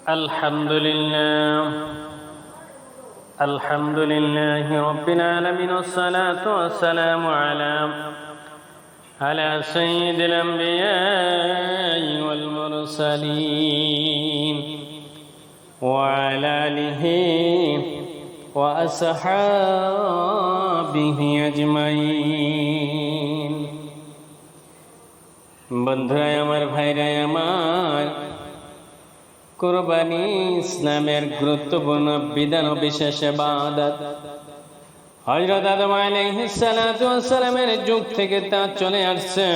الحمد لله رب العالمين، والصلاة والسلام على سيد الأنبياء والمرسلين وعلى آله وأصحابه أجمعين। বন্ধুরা আমার, ভাইরা আমার, কুরবানি ইসলামের গুরুত্বপূর্ণ বিধান ও বিশেষ ইবাদত। হযরত আদম আলাইহিস সালাতু ওয়াস সালামের যুগ থেকে তা চলে আসছে।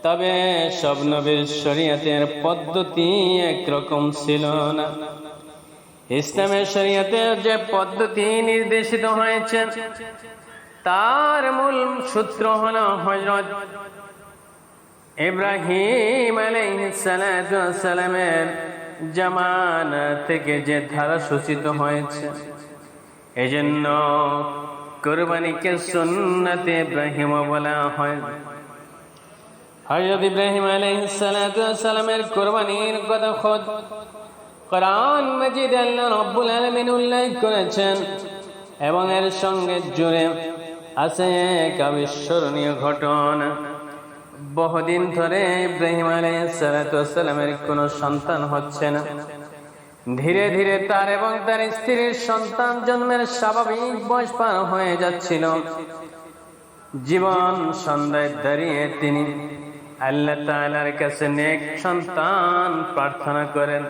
তবে সব নবীর শরীয়তের পদ্ধতি একরকম ছিল না। ইসলামের শরীয়তের যে পদ্ধতি নির্দেশিত হয়েছে তার মূল সূত্র হলো হযরত ইব্রাহিম আলাইহিস সালাতু ওয়াস সালামের জামানা থেকে যে ধারা সূচিত হয়েছে। এজন্য কুরবানিকে সুন্নাতে ইব্রাহিম বলা হয়। হযরত ইব্রাহিম আলাইহিস সালাতু ওয়াস সালামের কুরবানির কথা খোদ কোরআন মাজিদ আল্লাহ রাব্বুল আলামিন উল্লেখ করেছেন এবং এর সঙ্গে জুড়ে আছে এক অবিস্মরণীয় ঘটনা। বহুদিন ধরে ইব্রাহিম আলাইহিস সালাতু ওয়াস সালামের কোনো সন্তান হচ্ছে না। ধীরে ধীরে তার এবং তার স্ত্রীর সন্তান জন্মের স্বাভাবিক বয়স পার হয়ে যাচ্ছিল। জীবন সন্ধ্যায় দাঁড়িয়ে তিনি আল্লাহ তাআলার কাছে নেক সন্তান প্রার্থনা করেন।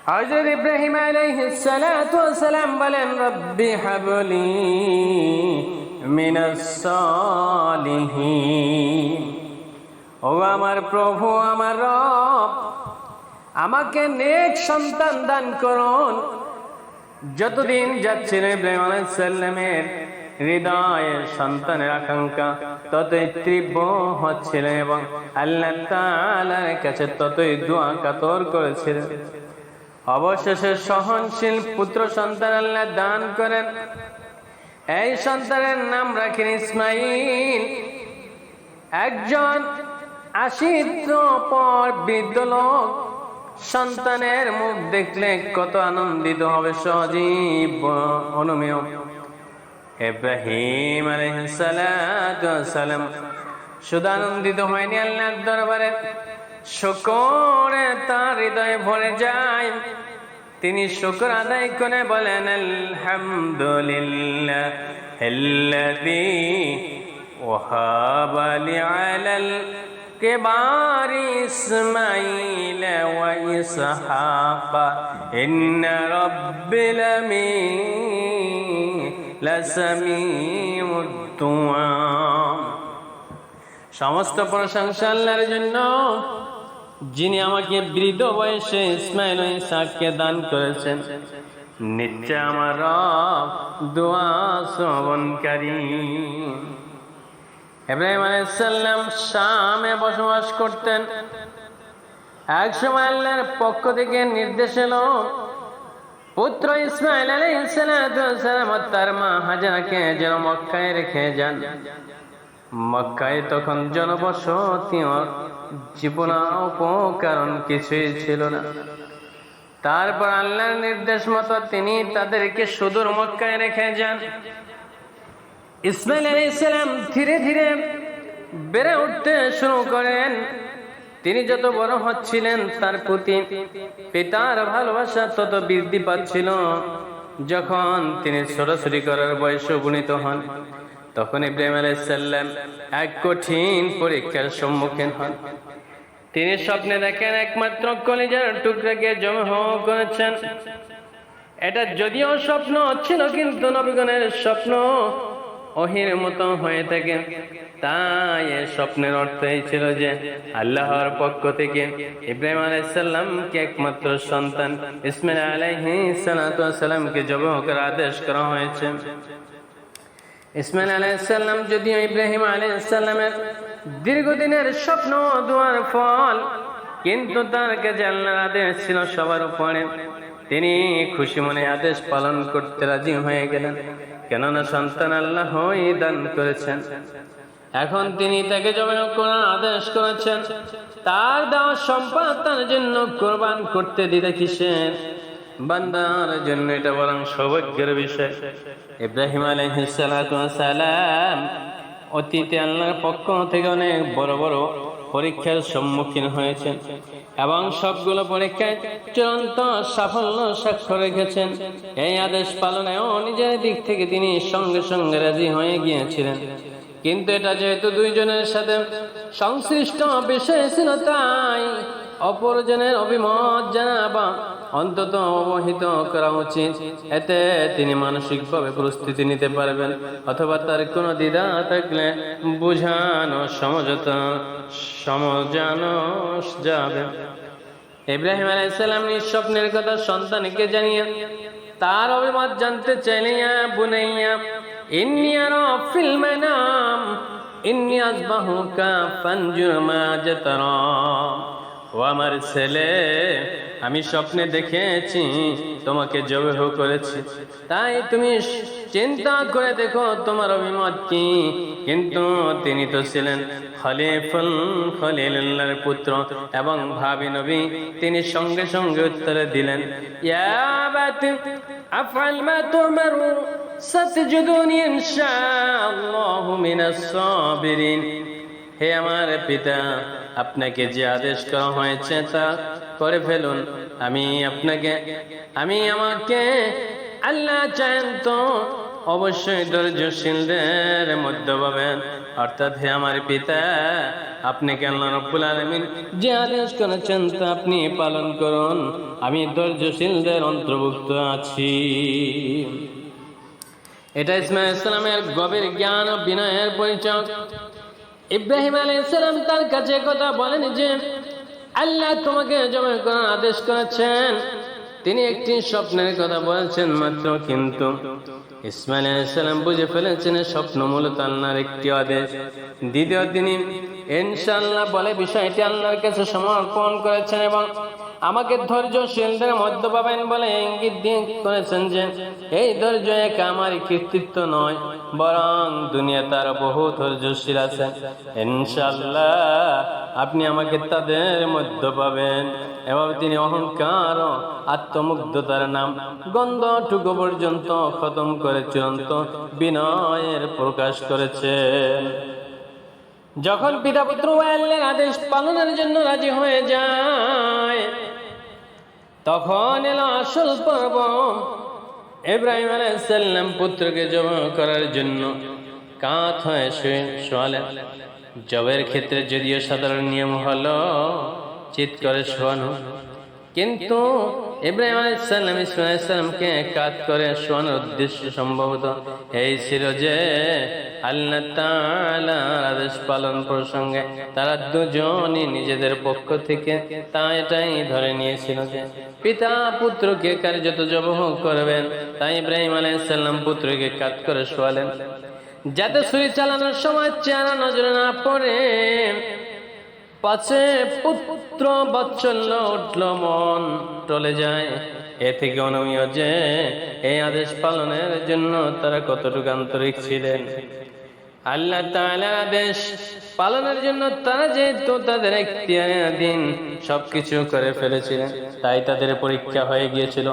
হযরত ইব্রাহিম আলাইহিস সালাতু ওয়াস সালাম বলেন, রব্বি হাবলি মিনাস সালিহিন, ও আমার প্রভু, আমার রব, আমাকে নেক সন্তান দান করুন। যতদিন যাচ্ছিল ইব্রাহিম আলাইহিস সালামের হৃদয়ে সন্তানের আকাঙ্ক্ষা ততই তীব্র হচ্ছিল এবং আল্লাহ তাআলার কাছে ততই দোয়া কাতর করেছিলেন। অবশেষে সহনশীল পুত্র সন্তান আল্লাহ দান করেন। এই সন্তানের নাম রাখেন ইসমাঈল। একজন 80 পর বৃদ্ধ লোক সন্তানের মুখ দেখলে কত আনন্দিত হবে সজীব অনুমেয়। ইব্রাহিম আলাইহিস সালাতু ওয়াস সালাম শুধু আনন্দিত হয়নি, আল্লাহর দরবারে শুকরে তার হৃদয়ে ভরে যায়। তিনি শুকর আদায় করে বলেন, আলহামদুলিল্লাহিল্লাযী ওয়াহাবা লি আলাল কিবারি ইসমাঈল ওয়া ইসহাক ইন্না রাব্বি লাসামিউদ দুআ। সমস্ত প্রশংসা আল্লাহর জন্য, যিনি আমাকে বৃদ্ধ বয়সে ইসমাঈল ও ইসহাককে দান করেছেন। নিশ্চয় আমার রব দোয়া শ্রবণকারী। ইব্রাহিম আলাইহিস সালাম শামে বসবাস করতেন। এক সময় আল্লাহর পক্ষ থেকে নির্দেশ এলো, পুত্র ইসমাঈল আলাইহিস সালাম তার মা হাজরাকে যেন মক্কায় রেখে যান। মক্কায় তখন জনবসতি ও জীবনোপকরণ কিছুই ছিল না। তারপর আল্লাহর নির্দেশ মতো তিনি তাদেরকে সুদূর মক্কায় রেখে যান। ইসমাঈল আলাইহিস সালাম ধীরে ধীরে বেড়ে উঠতে শুরু করেন। তিনি যত বড় হচ্ছিলেন তার প্রতি পিতার ভালোবাসা তত বৃদ্ধি পাচ্ছিল। যখন তিনি ছোটাছুটি করার বয়সে উপনীত হন, তখন ইব্রাহিম আলাইহিস সালাম এক কঠিন পরীক্ষার সম্মুখীন হন। তিনি স্বপ্নে দেখেন একমাত্র কলিজার টুকরাকে জমহ করেছেন। এটা যদিও স্বপ্ন ছিল, কিন্তু নবীগণের স্বপ্ন ওহির মতো হয়ে থাকে। তাই এই স্বপ্নের অর্থ এই ছিল যে আল্লাহর পক্ষ থেকে ইব্রাহিম আলাইহিস সালামকে একমাত্র সন্তান ইসমাঈল আলাইহিস সালামকে জবহ করার আদেশ করা হয়েছে। ইসমাঈল আলাইহিস সালাম যদিও ইব্রাহিম আলাইহিস সালামের দীর্ঘদিনের স্বপ্ন দোয়ার ফল, কিন্তু তার কাছে আল্লাহর আদেশ ছিল সবার উপরে। তিনি খুশি মনে আদেশ পালন করতে রাজি হয়ে গেলেন, কেননা সন্তান আল্লাহই দান করেছেন। এখন তিনি তাকে জবাই করার আদেশ করেছেন। তার দেওয়া সম্পদ তার জন্য কোরবান করতে দিতে কিসের? বান্দার জন্য এটা বরং সৌভাগ্যের বিষয়। ইব্রাহিম আলাইহিস সালাতু ওয়াস সালাম অতীতে আল্লাহর পক্ষ থেকে অনেক বড় বড় পরীক্ষার সম্মুখীন হয়েছেন এবং সবগুলো পরীক্ষায় চূড়ান্ত সাফল্য স্বাক্ষর রেখেছেন। এই আদেশ পালনেও নিজের দিক থেকে তিনি সঙ্গে সঙ্গে রাজি হয়ে গিয়েছিলেন। কিন্তু এটা যেহেতু দুইজনের সাথে সংশ্লিষ্ট বিষয় ছিল, তাই অপরজনের অভিমত জানা বা অন্তত অবহিত করা উচিত। এতে তিনি মানসিকভাবে প্রস্তুতি নিতে পারবেন, অথবা তার কোনো দ্বিধা থাকলে বুঝানো সমঝানো যাবে। ইব্রাহিম আলাইহিস সালাম স্বপ্নের কথা সন্তানকে জানিয়ে তার অভিমত জানতে চাইলেন। ইয়া বুনাইয়া ইন্নী আরা ফিল মানাম ইন্নী আযবাহুকা ফানজুর মাযা তারা। ও আমার ছেলে, আমি স্বপ্নে দেখেছি তোমাকে জবাহ করেছি, তাই তুমি চিন্তা করে দেখো তোমার অভিমত কি। কিন্তু তিনি তো ছিলেন খলিলুল্লাহর পুত্র এবং ভাবী নবী। তিনি সঙ্গে সঙ্গে উত্তর দিলেন, ইয়া আবাতি আফআল মা তুমারু সাতজুদুনি ইনশাআল্লাহু মিনাস সাবিরিন। হে আমার পিতা, আপনাকে যে আদেশ করা হয়েছে তা করে ফেলুন। আমাকে আল্লাহ চান তো অবশ্যই ধৈর্যশীলদের মধ্যে পাবেন। অর্থাৎ হে আমার পিতা, আপনাকে আল্লাহ রাব্বুল আলামিন যে আদেশ করেছেন তা আপনি পালন করুন। আমি ধৈর্যশীলদের অন্তর্ভুক্ত আছি। এটা ইসমাঈল আলাইহিস সালামের গভীর জ্ঞান ও বিনয়ের পরিচয়। ইব্রাহিম আলাইহিস সালাম তার কাছে কথা বলেন যে আল্লাহ তোমাকে জবাই করার আদেশ করেছেন। তিনি একটি স্বপ্নের কথা বলেছেন মাত্র, কিন্তু ইসমাঈল আলাইহিস সালাম বুঝে ফেলেছেন স্বপ্ন মূলত আল্লাহর একটি আদেশ। দ্বিতীয় তিনি ইনশাআল্লাহ বলে বিষয়টি আল্লাহর কাছে সমর্পণ করেছেন এবং আমাকে ধৈর্যশীলদের মধ্যে পাবেন বলে ইঙ্গিত দিয়ে করেছেন যে এই ধৈর্য এক আমার কৃতিত্ব নয়, বরং দুনিয়া তার বহু ধৈর্যশীল আছেন। ইনশাআল্লাহ আপনি আমাকে তাদের মধ্যে পাবেন। এবং তিনি অহংকার ও আত্মমুগ্ধতার নাম গন্ধটুকু পর্যন্ত খতম করে চূড়ান্ত বিনয়ের প্রকাশ করেছেন। যখন পিতা পুত্র আল্লাহর আদেশ পালনের জন্য রাজি হয়ে যায়, তখন এলো আসল পর্ব। ইব্রাহিম আলাইহিস সালাম পুত্রকে জবাই করার জন্য কাত হয়ে শোয়ালেন। জবের ক্ষেত্রে যদিও সাধারণ নিয়ম হলো চিৎ করে শোয়ানো, কিন্তু ইব্রাহিম আলাইহিস সালাম ইসমাঈল আলাইহিস সালামকে কাত করে শোয়ানোর উদ্দেশ্য সম্ভবত এই ছিল যে আল্লাহ তাআলার আদেশ পালন প্রসঙ্গে তারা দুজনই নিজেদের পক্ষ থেকে এটাই ধরে নিয়েছিল যে পিতা পুত্রকে কার্যত জবাহ করবেন। তাই ইব্রাহিম আলাইহিস সালাম পুত্রকে কাত করে শোয়ালেন, যাতে ছুরি চালানোর সময় চেহারা নজরে না পড়ে। পাছে পুত্র বাৎসল্য উঠল, মন টলে যায়। এ থেকে অনুমেয় যে এই আদেশ পালনের জন্য তারা কতটুকু আন্তরিক ছিলেন। আল্লাহ তাআলার আদেশ পালনের জন্য তারা যেহেতু তাদের এখতিয়ারাধীন সবকিছু করে ফেলেছিলেন, তাই তাদের পরীক্ষা হয়ে গিয়েছিল।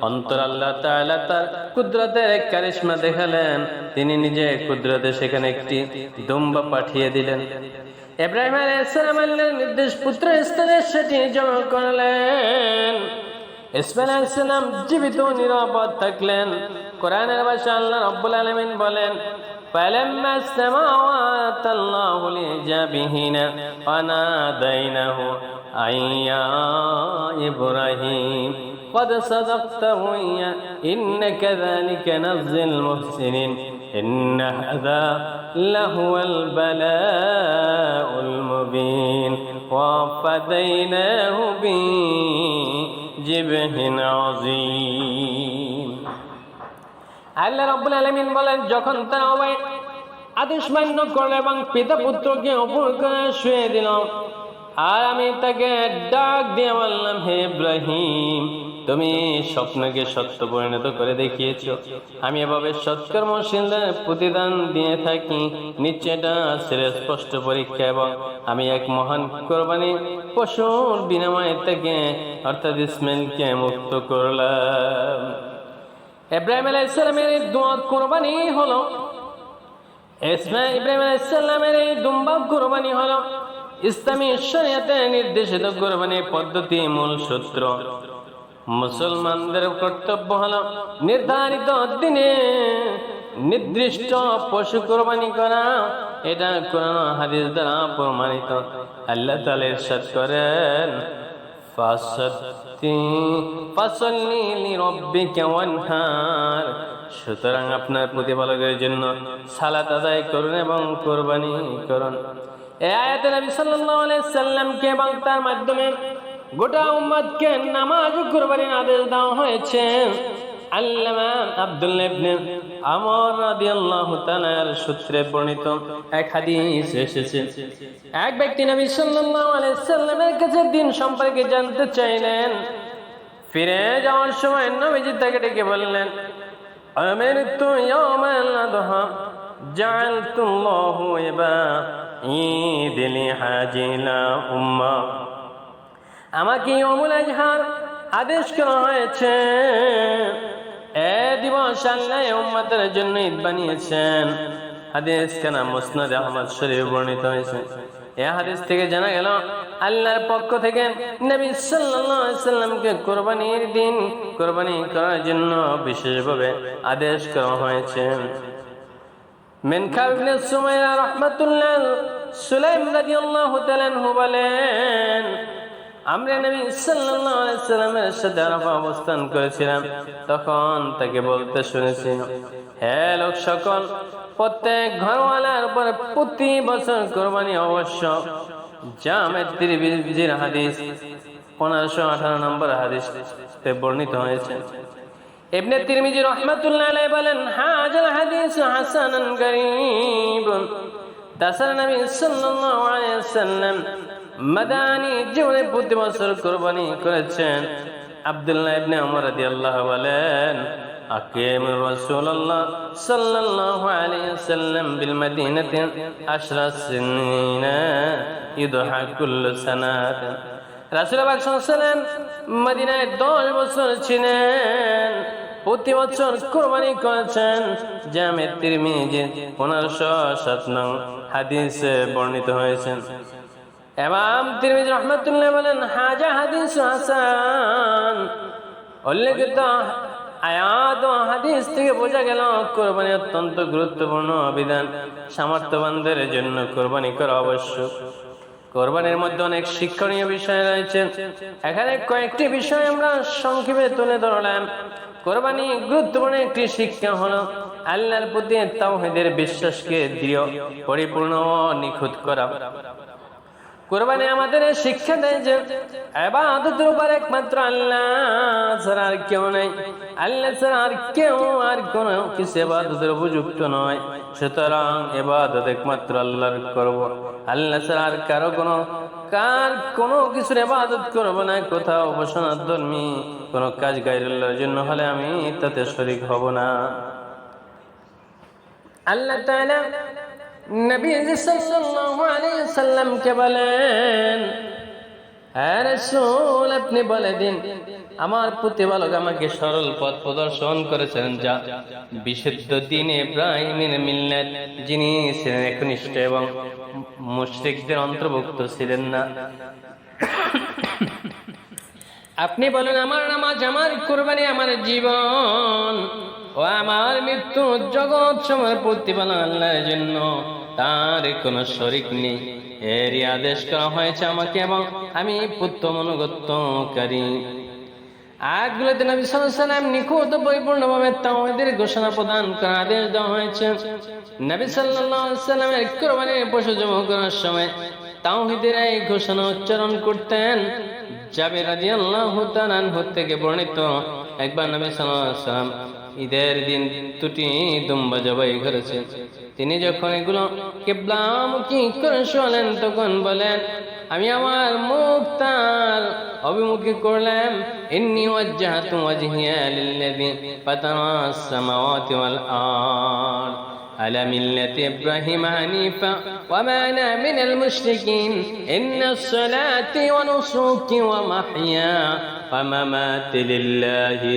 অন্তর আল্লাহ তাআলা তার কুদরতের এক কারিশমা দেখালেন। তিনি নিজে কুদরতে সেখানে একটি দুম্বা পাঠিয়ে দিলেন। ইব্রাহিম আলাইহিস সালাম আল্লাহর নির্দেশ পুত্র ইসমাঈলের সেটি জমা করলেন। ইসমাঈল আলাইহিস সালাম জীবিত নিরাপদ থাকলেন। কোরআনের ভাষায় আল্লাহ রাব্বুল আলামিন বলেন, فَلَمَّا اسْتَمَعَ وَآتَى اللَّهُ لِإِجَابِهِنَ وَنَادَيْنَاهُ أَن يَا إِبْرَاهِيمُ قَدْ صَدَقْتَ الرُّؤْيَا إِنَّا كَذَلِكَ نَجْزِي الْمُحْسِنِينَ إِنَّ هَذَا لَهُوَ الْبَلَاءُ الْمُبِينُ وَفَدَيْنَاهُ بِذِبْحٍ عَظِيمٍ। আল্লাহ রাব্বুল আলামিন বলেন, যখন তারা উভয়ে আদেশ মান্য করল এবং পিতা পুত্রকে উপর করে শুয়ে দিল, আর আমি তাকে ডাক দিয়ে বললাম, হে ইব্রাহিম, তুমি স্বপ্নকে সত্য পরিণত করে দেখিয়েছ। আমি এভাবে সৎকর্মশীলদের প্রতিদান দিয়ে থাকি। নিশ্চয় এটা স্পষ্ট পরীক্ষা এবং আমি এক মহান কোরবানি পশুর বিনিময়ে থেকে অর্থাৎ ইসমাইলকে মুক্ত করলাম। ইব্রাহিম আলাইহিস সালামের এই দোয়া কোরবানি হলো, ইব্রাহিম আলাইহিস সালামের এই দুম্বা কোরবানি হলো ইসলামী শরীয়তে নির্দেশিত কোরবানি পদ্ধতি মূল সূত্র। মুসলমানদের কর্তব্য হলো নির্ধারিত দিনে নির্দিষ্ট পশু কোরবানি করা। এটা কোরআন হাদিস দ্বারা প্রমাণিত। আল্লাহ তাআলা ইরশাদ করেন, ফাসল্লি লিরাব্বিকা ওয়ানহার, সুতরাং আপনার প্রতিপালকের জন্য সালাত আদায় করুন এবং কোরবানি করুন। এই আয়াতে নবী সাল্লাল্লাহু আলাইহি সাল্লামকে এবং তার মাধ্যমে গোটা উম্মতকে নামাজ ও কুরবানির আদেশ দেওয়া হয়েছে। আল্লামা আব্দুল্লাহ ইবনে আমর রাদিয়াল্লাহু তাআলার সূত্রে বর্ণিত এক হাদিস এসেছে, এক ব্যক্তি নবী সাল্লাল্লাহু আলাইহি সাল্লামের কাছে দিন সম্পর্কে জানতে চাইলেন। ফিরে যাওয়ার সময় নবীজি তাকে ডেকে বললেন, আমিরতু ইয়াউমাল আদহা জাআলতুল্লাহু ঈদিল হাজিলা উম্মা, আমাকে ইয়াউমুল আজহার আদেশ করা হয়েছে। এ দিবস আল্লাহ উম্মতের জন্য ঈদ বানিয়েছেন। হাদিস কানা মুসনাদ আহমদ শরীফে বর্ণিত হয়েছে। এই হাদিস থেকে জানা গেল আল্লাহর পক্ষ থেকে নবী সাল্লাল্লাহু আলাইহি সাল্লামকে কুরবানির দিন কুরবানি করার জন্য বিশেষভাবে আদেশ করা হয়েছে। মিনকাব ইবনে সুমাইয়া রাহমাতুল্লাহ সুলাইম রাদিয়াল্লাহু তাআলা আনহু বলেন, আমরা নবী সাল্লাল্লাহু আলাইহি সাল্লামের সাথে আরাফা অবস্থান করেছিলাম। তখন তাকে বলতে শুনেছি, হে লোক সকল, প্রত্যেক ঘরওয়ালার উপর প্রতি বছর কুরবানি আবশ্যক। জামে তিরমিজির হাদিস 1518 নম্বর হাদিসে বর্ণিত হয়েছে। ইবনে তিরমিজি রাহমাতুল্লাহ আলাইহি বলেন, হাজাল হাদিস হাসানুন গরীব। তাছাড়া নবী সাল্লাল্লাহু আলাইহি সাল্লাম মাদানী জীবনে প্রতি বছর কুরবানি করেছেন। আব্দুল্লাহ ইবনে ওমর রাদিয়াল্লাহু বলেন, আকিম রাসূলুল্লাহ সাল্লাল্লাহু আলাইহি ওয়াসাল্লাম বিল মদিনাতি 10 সিনিনা ইদহা কুল্লু সানাত। রাসূল পাক সাল্লাল্লাহু আলাইহি ওয়াসাল্লাম মদিনায় 10 বছর ছিলেন, প্রতি বছর কুরবানি করেছেন। জামে তিরমিজি 1507 নং হাদিসে বর্ণিত হয়েছে। ইমাম তিরমিজি রাহমাতুল্লাহ বলেন, হাজা হাদিস হাসান। উল্লেখিত আয়াত ও হাদিস থেকে বোঝা গেল কুরবানি অত্যন্ত গুরুত্বপূর্ণ বিধান। সামর্থ্যবানদের জন্য কুরবানি করা আবশ্যক। কুরবানির মধ্যে অনেক শিক্ষণীয় বিষয় রয়েছে। এখানে কয়েকটি বিষয় আমরা সংক্ষেপে তুলে ধরলাম। কুরবানি গুরুত্বপূর্ণ একটি শিক্ষা হলো আল্লাহর প্রতি তাওহীদের বিশ্বাসকে দৃঢ়, পরিপূর্ণ ও নিখুঁত করা। কুরবানি আমাদের শিক্ষা দেয় যে ইবাদতের উপর একমাত্র আল্লাহ ছাড়া আর কেউ নেই। আল্লাহ ছাড়া আর কেউ আর কোন কিছু ইবাদতের উপযুক্ত নয়। সুতরাং ইবাদত একমাত্র আল্লাহর করব। আল্লাহ ছাড়া আর কোনো কিছুর ইবাদত করব না। কোথাও উপাসনাধর্মী কোনো কাজ গায়রুল্লাহর জন্য হলে আমি তাতে শরীক হব না। আল্লাহ তাআলা নবী সাল্লাল্লাহু আলাইহি সাল্লামকে বলেন, হে রাসূল, আপনি বলে দিন আমার প্রতিপালক আমাকে সরল পথ প্রদর্শন করেছেন, যা বিশুদ্ধ দ্বীন ইব্রাহিমের মিল্লাত, যিনি ছিলেন একনিষ্ঠ এবং মুশরিকদের অন্তর্ভুক্ত ছিলেন না। আপনি বলেন আমার নামাজ, আমার কুরবানি, আমার জীবন ও আমার মৃত্যু জগৎ সময়ের প্রতিপালক আল্লাহর জন্য, তার কোনো শরীক নেই। এরই আদেশ করা হয়েছে আমাকে এবং আমি পুত্র মনোগত্যকারী। আয়াতগুলোতে নবী সাল্লাল্লাহু আলাইহি ওয়াসাল্লাম নিখুঁত পরিপূর্ণভাবে তাওহীদের ঘোষণা প্রদান করার আদেশ দেওয়া হয়েছে। নবী সাল্লাল্লাহু আলাইহি ওয়াসাল্লামের কুরবানির পশু জবাই করার সময় তাওহীদের এই ঘোষণা উচ্চারণ করতেন। জাবের রাদিয়াল্লাহু তাআলা আনহু থেকে বর্ণিত, একবার নবী সাল্লাল্লাহু আলাইহি ওয়াসাল্লাম ঈদের দিন 2টি দুম্বা জবাই করেছেন। তিনি যখন এগুলো কিবলামুখী করে শোয়ালেন, তখন বলেন, আমি আমার মুখ তার অভিমুখী করলাম। ইন্নী ওয়াজ্জাহতু ওয়াজহিয়া লিল্লাযী ফাতারাস সামাওয়াতি ওয়াল আরদ আলা মিল্লাতি ইব্রাহিম হানিফা ওয়া মা আনা মিনাল মুশরিকিন ইন্নাস সালাতি ওয়া নুসুকি ওয়া মাহইয়া ওয়া মামাতি লিল্লাহি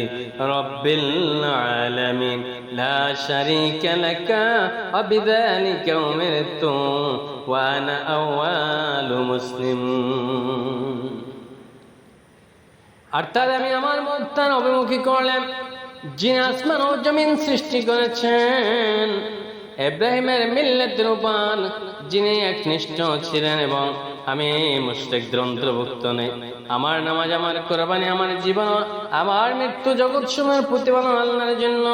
রাব্বিল আলামিন লা শারীকা লাকা ওয়া বিযালিকা উমিরতু ওয়া আনা আউয়ালু মুসলিম। অর্থাৎ আমি আমার মুখ তার অভিমুখী করলাম, যিনি আসমান ও জমিন সৃষ্টি করেছেন, ইব্রাহিমের মিল্লাতের উপর যিনি একনিষ্ঠ ছিলেন এবং আমি মুশরিকদের অন্তর্ভুক্ত নই। আমার নামাজ, আমার কুরবানি, আমার জীবন, আমার মৃত্যু জগৎ সমূহের প্রতিপালন আল্লাহর জন্য,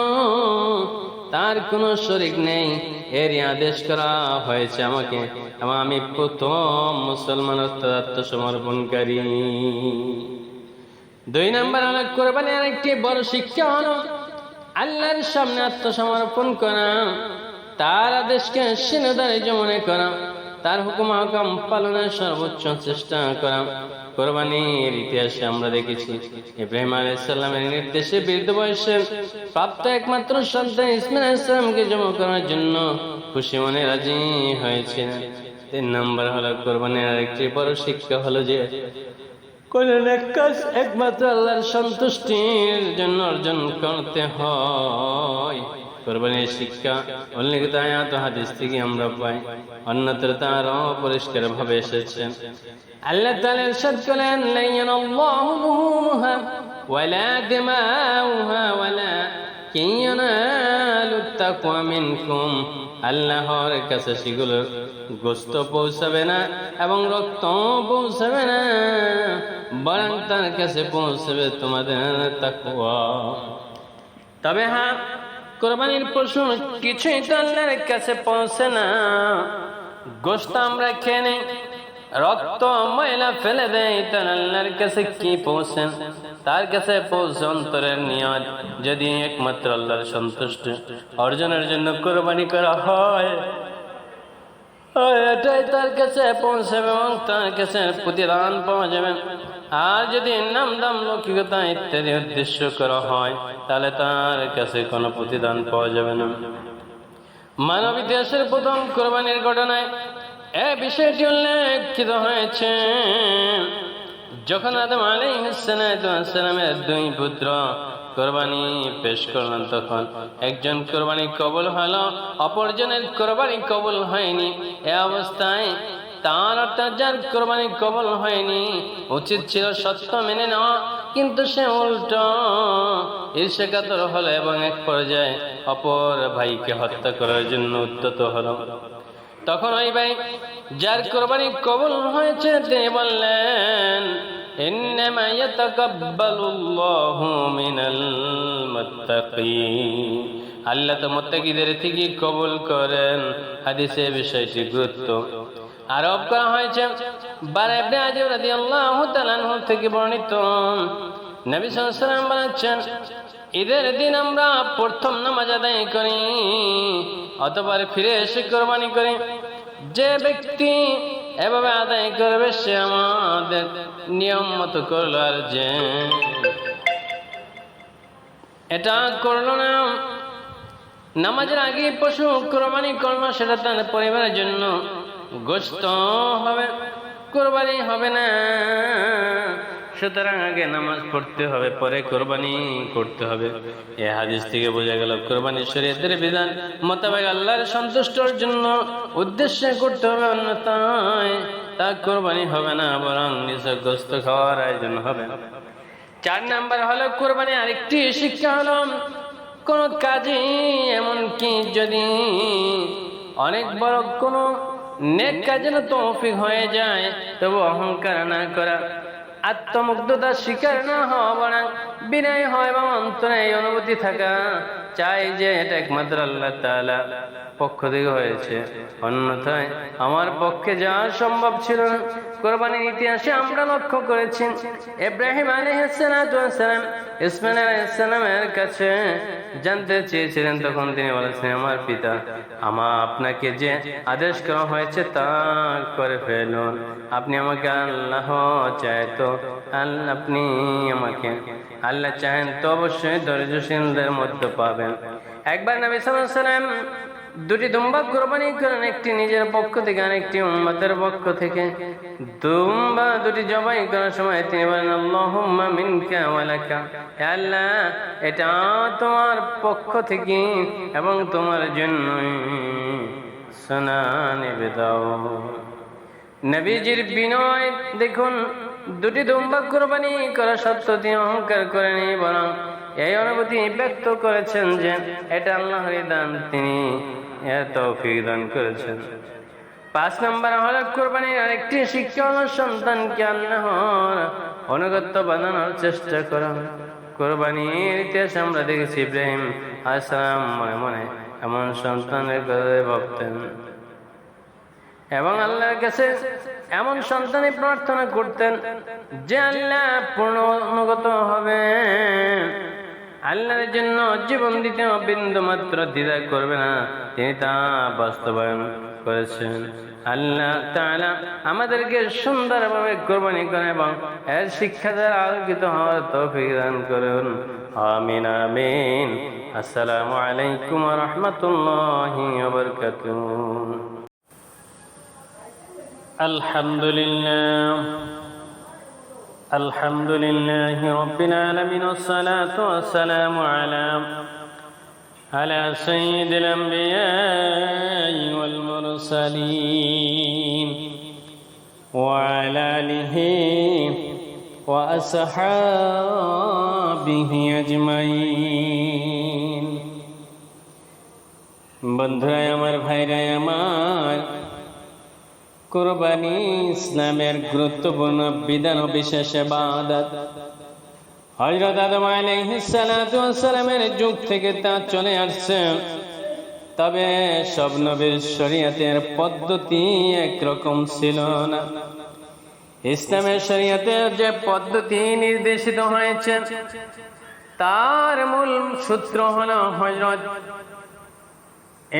তার কোনো শরীক নেই, এরই আদেশ করা হয়েছে আমাকে এবং আমি প্রথম মুসলমান আত্মসমর্পণকারী। 2 নম্বর হলো কুরবানি। আরেকটি বড় শিক্ষা হলো আল্লাহর সামনে আত্মসমর্পণ করা, তার আদেশকে সিনদারিজ মনে করা, তার হুকুম আহকাম পালনের সর্বোচ্চ চেষ্টা করা। কুরবানির ইতিহাসে আমরা দেখেছি ইব্রাহিম আলাইহিস সালামের নির্দেশে বৃদ্ধ বয়সে প্রাপ্ত একমাত্র সন্তান ইসমাঈল আলাইহিস সালামকে জবাই করার জন্য খুশি মনে রাজি হয়েছিলেন। 3 নম্বর হলো কুরবানির আরেকটি বড় শিক্ষা হলো যে কোন এক কাজ একমাত্র আল্লাহর সন্তুষ্টির জন্য অর্জন করতে হয়। কুরবানির শিক্ষা উল্লেখিত আয়াত ও হাদিস থেকে আমরা পাই, অন্যত্র তারও পরিষ্কার ভাবে এসেছে। আল্লাহ তাআলা ইরশাদ করেন, লা ইয়ানাল্লাহু লুহুমুহা ওয়ালা দিমাউহা ওয়ালাকিন ইয়ানালুত তাকওয়া মিনকুম। আল্লাহর কাছে সেগুলোর গোশত পৌঁছাবে না এবং রক্ত পৌঁছাবে না, বরং তার কাছে পৌঁছাবে তোমাদের তাকওয়া। তবে হ্যাঁ, কুরবানির পশু কিছুই তো আল্লাহর কাছে পৌঁছে না। গোশত আমরা খেয়ে নেই, রক্ত ময়লা ফেলে দেয়, তার আল্লাহর কাছে কি পৌঁছেন? তার কাছে পৌঁছে অন্তরের নিয়ত। যদি একমাত্র আল্লাহর সন্তুষ্টি অর্জনের জন্য কুরবানি করা হয়, এটাই তার কাছে পৌঁছাবে এবং তার কাছে প্রতিদান পাওয়া যাবে। আর যদি নাম দাম লৌকিকতা ইত্যাদি উদ্দেশ্য করা হয়, তাহলে তার কাছে কোনো প্রতিদান পাওয়া যাবে না। মানব ইতিহাসের প্রথম কুরবানির ঘটনায় এই বিষয়টি উল্লেখিত হয়েছে। যখন আদম আলাইহিস সালামের 2 পুত্র কুরবানি পেশ করলেন, তখন একজন কুরবানি কবুল হলো, অপরজনের কুরবানি কবুল হয়নি। এই অবস্থায় তার অর্থাৎ যার কুরবানি কবুল হয়নি উচিত ছিল সত্য মেনে নেওয়া, কিন্তু সে উল্টো ঈর্ষাকাতর হলো এবং এক পর্যায়ে অপর ভাইকে হত্যা করার জন্য উদ্যত হলো। তখন ওই ভাই যার কুরবানি কবুল হয়েছে তিনি বললেন, ইন্নামা ইয়াতাকাব্বালুল্লাহু মিনাল মুত্তাকিন। আল্লাহ তো মুত্তাকিদের থেকে কবুল করেন। হাদিসে বিষয়টি গুরুত্ব আরোপ করা হয়েছে। বারা ইবনে আযিব রাদিয়াল্লাহু তাআলা আনহু থেকে বর্ণিত, নবী সাল্লাল্লাহু আলাইহি ওয়াসাল্লাম বলেছেন, ঈদের দিন আমরা প্রথম নামাজ আদায় করি, অতঃপর ফিরে এসে কুরবানি করি। যে ব্যক্তি এভাবে আদায় করবে সে আমাদের নিয়ম মতো করলো, আর যে এটা করলো না, নামাজের আগে পশু কুরবানি করলো, সেটা তার পরিবারের জন্য গোশত হবে, কুরবানি হবে না। সুতরাং আগে নামাজ পড়তে হবে, পরে কুরবানি করতে হবে। এই হাদিস থেকে বোঝা গেল কুরবানি শরীয়তের বিধান মোতাবেক আল্লাহর সন্তুষ্টির জন্য উদ্দেশ্যে করতে হবে, অন্যথায় তা কুরবানি হবে না, বরং নিছক গোশত খাওয়ার আয়োজন হবে। 4 নাম্বার হলো কুরবানি আরেকটি শিক্ষা হলো কোন কাজে, এমনকি যদি অনেক বড় কোন নেক কাজের তৌফিক হয়ে যায়, তবু অহংকার না করা, আত্মমুগ্ধতার শিকার না হওয়া, বরং বিনয় হয় এবং অন্তরে এই অনুভূতি থাকা চাই যে এটা একমাত্র আল্লাহ তাআলা পক্ষ থেকে হয়েছে, অন্যথায় আমার পক্ষে যাওয়া সম্ভব ছিল না। কোরবানির ইতিহাসে আমরা লক্ষ্য করেছি, ইব্রাহিম আলাইহিস সালাতু ওয়াস সালাম ইসমাঈল আলাইহিস সালামের কাছে জানতে চেয়েছিলেন, তখন তিনি বলেছেন, আমার পিতা, আপনাকে যে আদেশ করা হয়েছে তা করে ফেলুন। আপনি আমাকে আল্লাহ চায় তো আপনি আমাকে আল্লাহ চাহেন তো অবশ্যই ধৈর্যশীলদের মধ্যে পাবেন। একবার নবী সাল্লাল্লাহু আলাইহি ওয়াসাল্লাম দুটি দুম্বা কুরবানি করেন, একটি নিজের পক্ষ থেকে আর একটি উম্মতের পক্ষ থেকে। দুম্বা দুটি জবাই করার সময় তিনি বলেন, আল্লাহুম্মা মিনকা ওয়া লাকা, হে আল্লাহ এটা তোমার পক্ষ থেকে এবং তোমার জন্যই, সুনানে বেদাও। নবীজির বিনয় দেখুন, দুটি দুম্বা কুরবানি করা সত্ত্বেও তিনি অহংকার করেনি, বরং এই অনুভূতি ব্যক্ত করেছেন যে এটা আল্লাহর দান, তিনি এর তৌফিক দান করেছেন। 5 নম্বর হলো কুরবানির আরেকটি শিক্ষা হলো সন্তানকে আল্লাহর অনুগত্য বানানোর চেষ্টা করা। কুরবানির ইতিহাসে আমরা দেখেছি ইব্রাহিম আলাইহিস সালাম মনে মনে এমন সন্তানের কথা ভাবতেন এবং আল্লাহর কাছে এমন সন্তানের প্রার্থনা করতেন যে আল্লাহ পূর্ণ অনুগত হবে, আল্লাহর জন্য জীবন দিতে বিন্দু মাত্র দ্বিধা করবে না, তিনি তা বাস্তবায়ন করেছেন। আল্লাহ তাআলা আমাদেরকে সুন্দরভাবে কুরবানি করেন এবং এর শিক্ষা দ্বারা আলোকিত হওয়ার তৌফিক দান করুন। আমিন আমিন। আসসালামু আলাইকুম ওয়া রাহমাতুল্লাহি ওয়া বারাকাতুহু। الحمد لله رب العالمين، والصلاة والسلام على سيد الأنبياء والمرسلين وعلى آله وأصحابه أجمعين। বন্ধুরা আমার, ভাইরা আমার, কুরবানি ইসলামের গুরুত্বপূর্ণ বিধান ও বিশেষ ইবাদত। হযরত আদম আলাইহিস সালাতু ওয়াস সালামের যুগ থেকে তা চলে আসছে, তবে সব নবীর শরীয়তের পদ্ধতি একরকম ছিল না। ইসলামের শরীয়তের যে পদ্ধতি নির্দেশিত হয়েছে তার মূল সূত্র হলো হযরত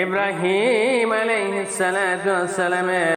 ইব্রাহিম আলাইহিস সালাতু ওয়াস সালামের